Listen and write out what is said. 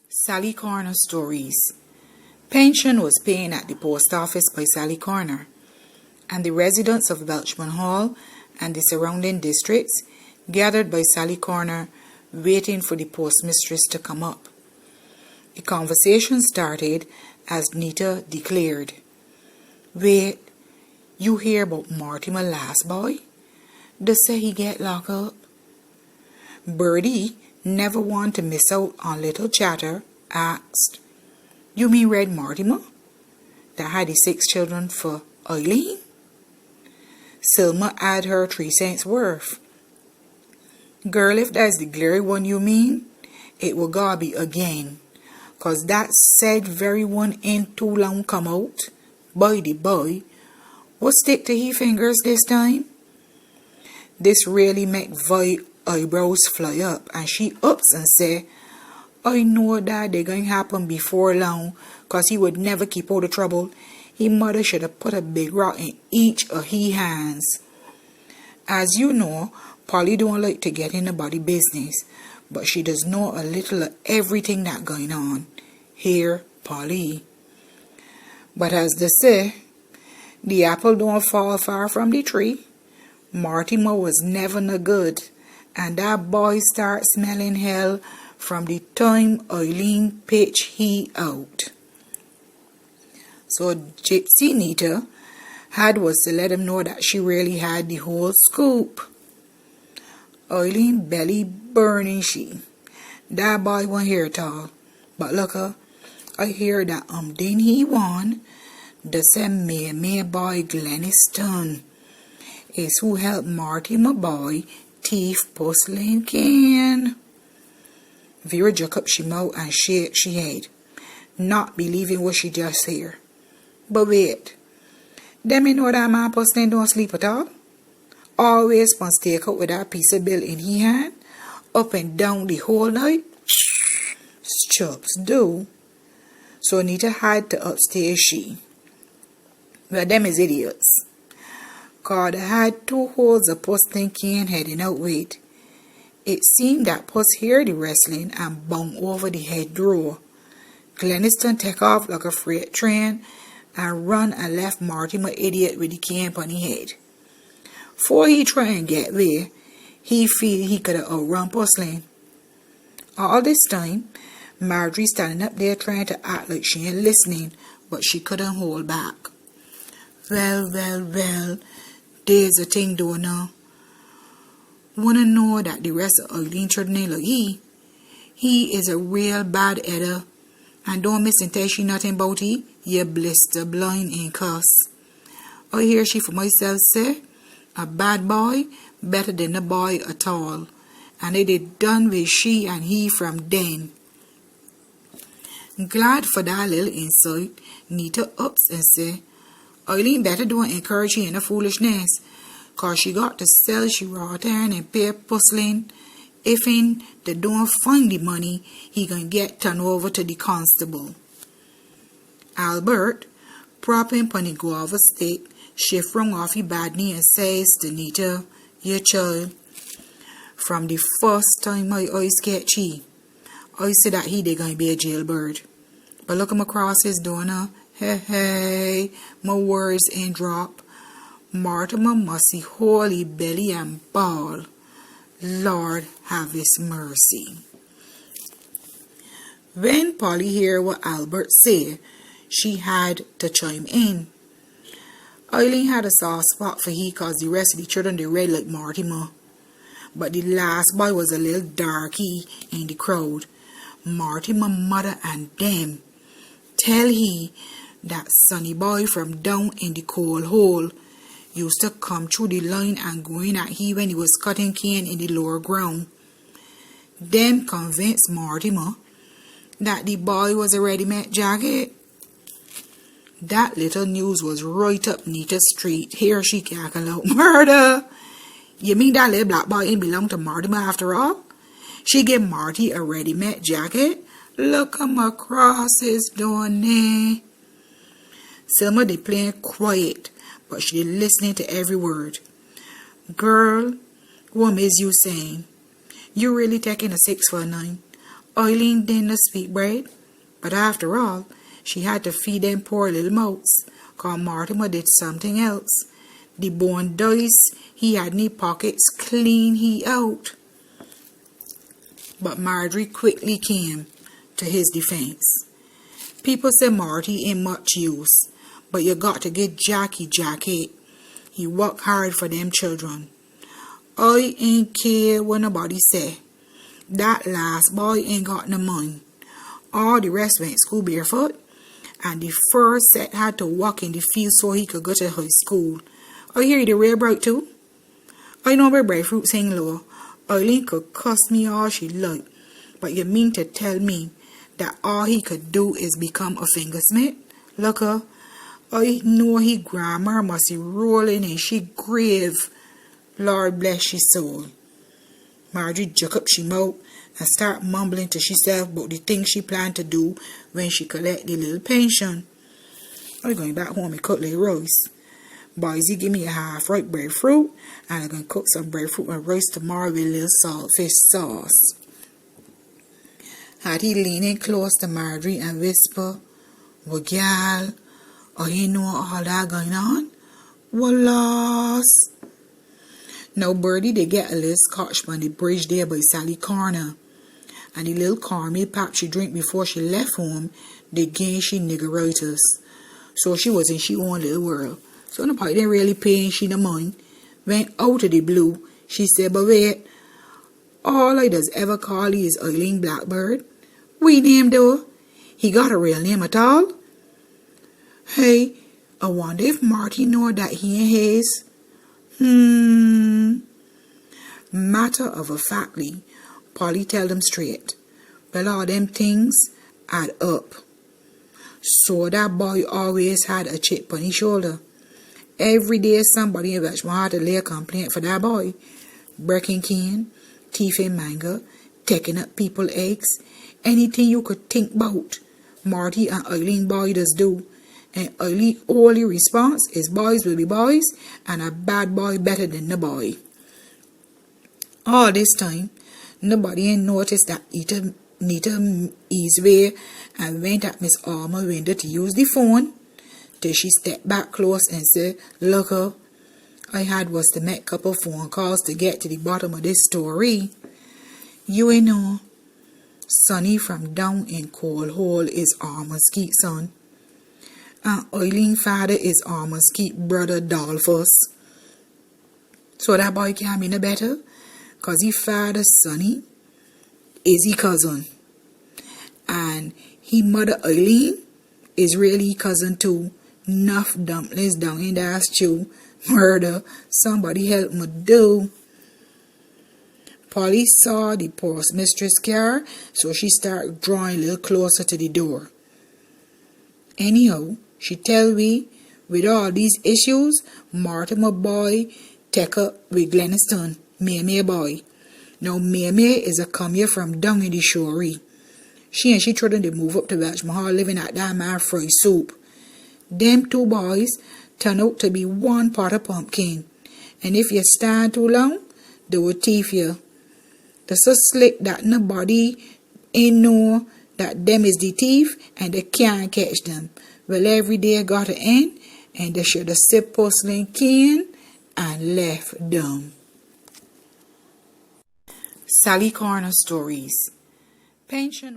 Sally Corner Stories. Pension was paying at the post office by Sally Corner, and the residents of Welchman Hall and the surrounding districts gathered by Sally Corner waiting for the postmistress to come up. The conversation started as Nita declared, "Wait, you hear about Mortimer last boy? They say he get locked up." Birdie, never one to miss out on little chatter, asked, "You mean Red Mortimer, that had the 6 children for Eileen?" Selma added her 3 cents worth. "Girl, if that's the glary one you mean, it will gotta be again, 'cause that said very one ain't too long come out. By the boy, what stick to he fingers this time?" This really make Vi eyebrows fly up, and she ups and say, "I know that they going to happen before long, 'cause he would never keep out of trouble. He mother should have put a big rock in each of he hands." As you know, Polly don't like to get in about the business, but she does know a little of everything that going on. Here, Polly. But as they say, the apple don't fall far from the tree. Mortimer was never no good, and that boy start smelling hell from the time Eileen pitch he out. So Gypsy Nita had was to let him know that she really had the whole scoop. Eileen belly burning she. That boy won't hear it all. But look I hear that then he won. The same me boy Glenniston is who helped Mortimer boy thief Pusslyn can. Vera jerked up she mouth and shake she head, not believing what she just hear. But wait, them me know that man Pusslyn don't sleep at all. Always must take out with that piece of bill in he hand, up and down the whole night. Chubbs do. So Nita had to upstairs she. Well, them is idiots. 'Cause they had 2 holes of Pusslyn can heading out with. It seemed that Puss heard the wrestling and bung over the head drawer. Glenniston take off like a freight train and run and left Mortimer idiot with the can on his head. Before he try and get away, he feel he could have outrun Pusslyn. All this time, Marjorie standing up there trying to act like she ain't listening, but she couldn't hold back. Well, there's a thing though now. Wanna know that the rest of Eileen children like he is a real bad edder, and don't miss and tell she nothing about he, you blister blind and cuss. I hear she for myself say, a bad boy better than a boy at all, and it is done with she and he from then. Glad for that little insight, Nita ups and say, Eileen better don't encourage he in a foolishness, 'cause she got to sell she raw iron and pay Pusslyn. If they don't find the money, he gonna get turned over to the constable. Albert, propping on the guava stick, shift from off his bad knee and says to Nita, "Your child, from the first time my eyes catch he, I said that he they gonna be a jailbird. But look him across his door now. Hey, my words ain't drop. Mortimer must see holy belly and ball. Lord have his mercy." When Polly heard what Albert said, she had to chime in. Eileen had a soft spot for he 'cause the rest of the children they read like Mortimer. But the last boy was a little darky in the crowd. Mortimer mother and them tell he that sonny boy from down in the coal hole used to come through the line and go in at he when he was cutting cane in the lower ground. Them convinced Mortimer that the boy was a ready-made jacket. That little news was right up Nita's street. Here she cackled out, "Murder! You mean that little black boy ain't belong to Mortimer after all? She give Marty a ready-made jacket? Look him across his door now." Selma they playing quiet, but she listening to every word. "Girl, what is you saying? You really taking a 6 for a 9? Eileen didn't speak bread, but after all, she had to feed them poor little mouths, 'cause Mortimer did something else. The bone dice he had in his pockets clean he out. But Marjorie quickly came to his defense. People say Marty ain't much use, but you got to get Jackie. He worked hard for them children. I ain't care what nobody say. That last boy ain't got no money. All the rest went school barefoot, and the first set had to walk in the field so he could go to high school. I hear the real bright too. I know where breadfruit sing low. Eileen could cuss me all she liked, but you mean to tell me that all he could do is become a fingersmith? Look her, I know he grammar must be rolling in she grave. Lord bless his soul. Marjorie jerked up she mouth and start mumbling to herself about the things she planned to do when she collect the little pension. I'm going back home and cook the rice. Boysy give me a half ripe breadfruit, and I'm going to cook some breadfruit and rice tomorrow with a little saltfish sauce. Had he leaning close to Marjorie and whisper, "Well, gal, you know all that going on? Well, loss." Now Birdie they get a little scotch on the bridge there by Sally Corner, and the little caramel pap she drink before she left home, they gain she niggeritis. So she was in she own little world. So nobody didn't really pay she no mind. Went out of the blue, she said, "But wait, all I does ever call he is Eileen Blackbird. We name though. He got a real name at all? Hey, I wonder if Marty know that he ain't his. Matter of a factly, Polly tell them straight. Well, all them things add up. So that boy always had a chip on his shoulder. Every day somebody in Welchman had to lay a complaint for that boy. Breaking cane, thieving mango, taking up people's eggs, anything you could think about. Marty and Eileen boy does do. And Eileen only response is boys will be boys, and a bad boy better than the boy. All this time, nobody ain't noticed that Nita eased way and went at Miss Alma's window to use the phone, till she stepped back close and said, "Look her, I had was to make a couple phone calls to get to the bottom of this story. You ain't know, Sonny from down in Coal Hole is Alma's keep son. And Eileen's father is Alma's keep brother Dolphus. So that boy can't be no better, 'cause his father Sonny is his cousin. And he mother Eileen is really cousin too. Enough dumplings down in that stew. Murder. Somebody help me do." Polly saw the postmistress car, so she started drawing a little closer to the door. Anyhow, she tell we, with all these issues, Mortimer boy take up with Gleniston, Meme boy. Now Meme is a come here from down in the shorey. She and she threatened to move up to Welchman Hall living at that man fried soup. Them two boys turn out to be one pot of pumpkin, and if you stand too long, they will thief you. They're so slick that nobody ain't know that them is the thief, and they can't catch them. Well, every day got to end, and they should have sipped Pusslyn can and left them. Sally Corner Stories. Pension.